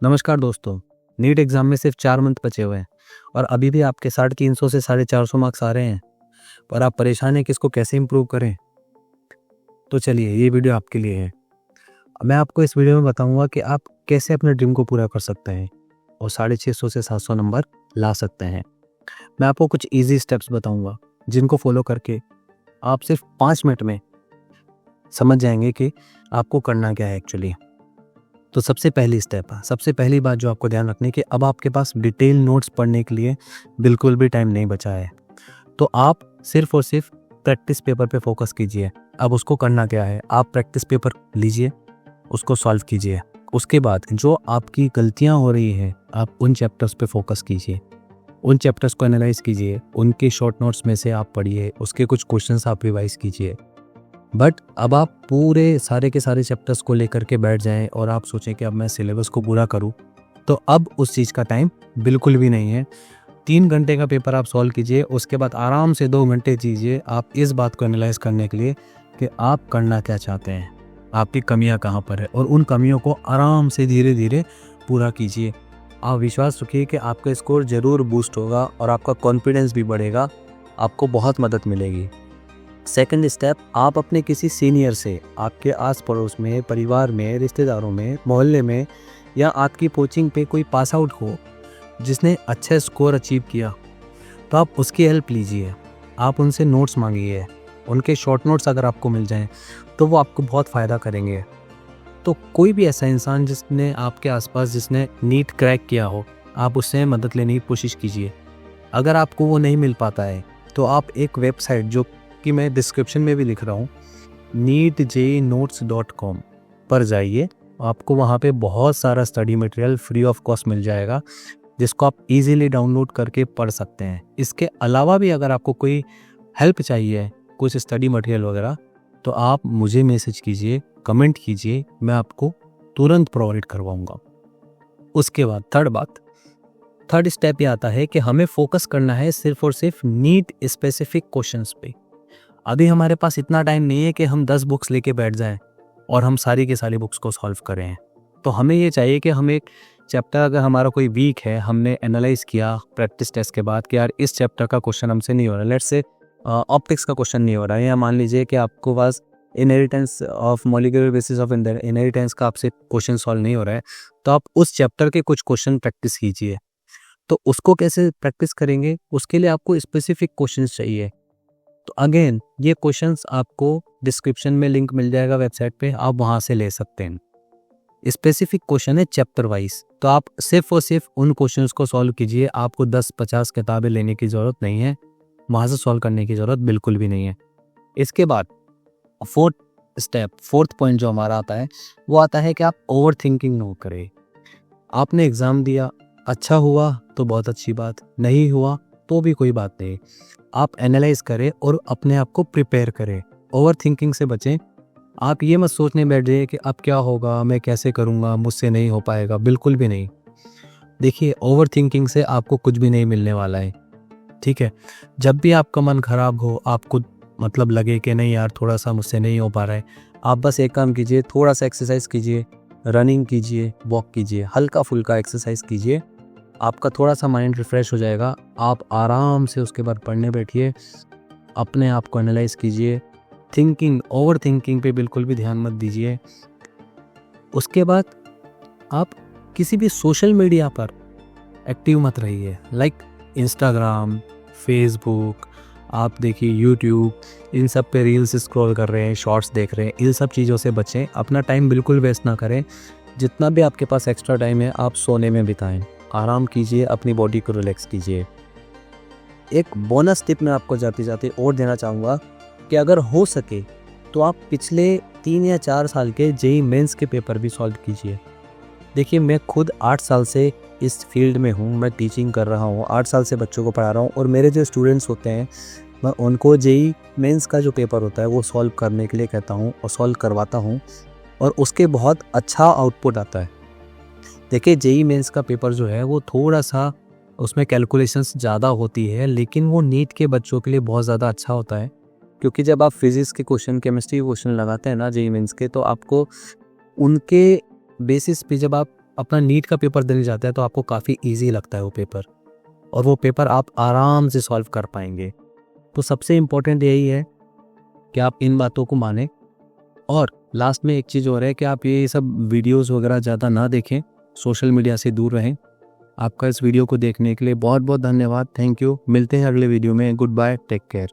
नमस्कार दोस्तों। NEET exam में सिर्फ 4 मंथ बचे हुए हैं और अभी भी आपके 350 से 450 मार्क्स आ रहे हैं, पर आप परेशान हैं कि इसको कैसे इम्प्रूव करें। तो चलिए ये वीडियो आपके लिए है। मैं आपको इस वीडियो में बताऊंगा कि आप कैसे अपने ड्रीम को पूरा कर सकते हैं और 650 से 700 नंबर ला सकते हैं। मैं आपको कुछ ईजी स्टेप्स बताऊंगा जिनको फॉलो करके आप सिर्फ 5 मिनट में समझ जाएंगे कि आपको करना क्या है एक्चुअली। तो सबसे पहली बात जो आपको ध्यान रखनी है कि अब आपके पास डिटेल नोट्स पढ़ने के लिए बिल्कुल भी टाइम नहीं बचा है। तो आप सिर्फ और सिर्फ प्रैक्टिस पेपर पे फोकस कीजिए। अब उसको करना क्या है, आप प्रैक्टिस पेपर लीजिए, उसको सॉल्व कीजिए। उसके बाद जो आपकी गलतियां हो रही हैं आप उन चैप्टर्स पे फोकस कीजिए, उन चैप्टर्स को एनालाइज कीजिए, उनके शॉर्ट नोट्स में से आप पढ़िए, उसके कुछ क्वेश्चंस आप रिवाइज कीजिए। बट अब आप पूरे सारे के सारे चैप्टर्स को लेकर के बैठ जाएं और आप सोचें कि अब मैं सिलेबस को पूरा करूं, तो अब उस चीज़ का टाइम बिल्कुल भी नहीं है। 3 घंटे का पेपर आप सॉल्व कीजिए, उसके बाद आराम से 2 घंटे दीजिए आप इस बात को एनालाइज करने के लिए कि आप करना क्या चाहते हैं, आपकी कमियां कहाँ पर है, और उन कमियों को आराम से धीरे धीरे पूरा कीजिए। आप विश्वास रखिए कि आपका स्कोर ज़रूर बूस्ट होगा और आपका कॉन्फिडेंस भी बढ़ेगा, आपको बहुत मदद मिलेगी। सेकंड स्टेप, आप अपने किसी सीनियर से, आपके आस पड़ोस में, परिवार में, रिश्तेदारों में, मोहल्ले में, या आपकी कोचिंग पे कोई पास आउट हो जिसने अच्छा स्कोर अचीव किया, तो आप उसकी हेल्प लीजिए। आप उनसे नोट्स मांगिए, उनके शॉर्ट नोट्स अगर आपको मिल जाएं तो वो आपको बहुत फ़ायदा करेंगे। तो कोई भी ऐसा इंसान जिसने आपके आसपास जिसने नीट क्रैक किया हो, आप उससे मदद लेने की कोशिश कीजिए। अगर आपको वो नहीं मिल पाता है तो आप एक वेबसाइट जो कि मैं डिस्क्रिप्शन में भी लिख रहा हूँ, neetjnotes.com पर जाइए। आपको वहाँ पे बहुत सारा study material free of cost मिल जाएगा जिसको आप इजीली डाउनलोड करके पढ़ सकते हैं। इसके अलावा भी अगर आपको कोई हेल्प चाहिए, कुछ स्टडी मटेरियल वगैरह, तो आप मुझे मैसेज कीजिए, कमेंट कीजिए, मैं आपको तुरंत प्रोवाइड करवाऊँगा। उसके बाद थर्ड स्टेप ये आता है कि हमें फोकस करना है सिर्फ और सिर्फ नीट स्पेसिफिक क्वेश्चंस पे। अभी हमारे पास इतना टाइम नहीं है कि हम 10 बुक्स लेके बैठ जाएं और हम सारी की सारी बुक्स को सॉल्व करें। तो हमें ये चाहिए कि हम एक चैप्टर, अगर हमारा कोई वीक है, हमने एनालाइज किया प्रैक्टिस टेस्ट के बाद कि यार इस चैप्टर का क्वेश्चन हमसे नहीं हो रहा, लेट्स से ऑप्टिक्स का क्वेश्चन नहीं हो रहा है, या मान लीजिए कि आपको पास inheritance of molecular basis of inheritance का आपसे क्वेश्चन सॉल्व नहीं हो रहा है, तो आप उस चैप्टर के कुछ क्वेश्चन प्रैक्टिस कीजिए। तो उसको कैसे प्रैक्टिस करेंगे, उसके लिए आपको स्पेसिफिक क्वेश्चंस चाहिए। तो अगेन ये क्वेश्चंस आपको डिस्क्रिप्शन में लिंक मिल जाएगा वेबसाइट पे, आप वहाँ से ले सकते हैं। स्पेसिफिक क्वेश्चन है चैप्टर वाइज, तो आप सिर्फ और सिर्फ उन क्वेश्चंस को सॉल्व कीजिए। आपको 10-50 किताबें लेने की ज़रूरत नहीं है, वहाँ से सॉल्व करने की ज़रूरत बिल्कुल भी नहीं है। इसके बाद फोर्थ पॉइंट जो हमारा आता है वो आता है कि आप ओवर थिंकिंग ना करें। आपने एग्ज़ाम दिया, अच्छा हुआ तो बहुत अच्छी बात, नहीं हुआ तो भी कोई बात नहीं। आप एनालाइज करें और अपने आप को प्रिपेयर करें। ओवर थिंकिंग से बचें। आप ये मत सोचने बैठ जाइए कि अब क्या होगा, मैं कैसे करूँगा, मुझसे नहीं हो पाएगा, बिल्कुल भी नहीं। देखिए, ओवर थिंकिंग से आपको कुछ भी नहीं मिलने वाला है, ठीक है। जब भी आपका मन खराब हो, आपको मतलब लगे कि नहीं यार थोड़ा सा मुझसे नहीं हो पा रहा है, आप बस एक काम कीजिए, थोड़ा सा एक्सरसाइज कीजिए, रनिंग कीजिए, वॉक कीजिए, हल्का फुल्का एक्सरसाइज कीजिए, आपका थोड़ा सा माइंड रिफ्रेश हो जाएगा। आप आराम से उसके बाद पढ़ने बैठिए, अपने आप को एनालाइज कीजिए। ओवर थिंकिंग पे बिल्कुल भी ध्यान मत दीजिए। उसके बाद आप किसी भी सोशल मीडिया पर एक्टिव मत रहिए, लाइक इंस्टाग्राम, फेसबुक, आप देखिए यूट्यूब, इन सब पे रील्स स्क्रॉल कर रहे हैं, शॉर्ट्स देख रहे हैं, इन सब चीज़ों से बचें। अपना टाइम बिल्कुल वेस्ट ना करें। जितना भी आपके पास एक्स्ट्रा टाइम है आप सोने में बिताएं, आराम कीजिए, अपनी बॉडी को रिलैक्स कीजिए। एक बोनस टिप मैं आपको जाते जाते और देना चाहूँगा कि अगर हो सके तो आप पिछले 3 या 4 साल के जेईई मेंस के पेपर भी सॉल्व कीजिए। देखिए, मैं खुद 8 साल से इस फील्ड में हूँ, मैं टीचिंग कर रहा हूँ, 8 साल से बच्चों को पढ़ा रहा हूँ, और मेरे जो स्टूडेंट्स होते हैं मैं उनको जेईई मेंस का जो पेपर होता है वो सॉल्व करने के लिए कहता हूँ और सॉल्व करवाता हूँ, और उसके बहुत अच्छा आउटपुट आता है। देखिए, जेईई मेंस का पेपर जो है वो थोड़ा सा उसमें कैलकुलेशंस ज़्यादा होती है, लेकिन वो नीट के बच्चों के लिए बहुत ज़्यादा अच्छा होता है, क्योंकि जब आप फिजिक्स के क्वेश्चन, केमिस्ट्री के क्वेश्चन लगाते हैं ना जेईई मेंस के, तो आपको उनके बेसिस पे जब आप अपना नीट का पेपर देने जाते हैं तो आपको काफ़ी ईजी लगता है वो पेपर, और वो पेपर आप आराम से सॉल्व कर पाएंगे। तो सबसे इम्पोर्टेंट यही है कि आप इन बातों को मानें। और लास्ट में एक चीज़ और है कि आप ये सब वीडियोस वगैरह ज़्यादा ना देखें, सोशल मीडिया से दूर रहें। आपका इस वीडियो को देखने के लिए बहुत बहुत धन्यवाद। Thank you. मिलते हैं अगले वीडियो में। Good bye, take care.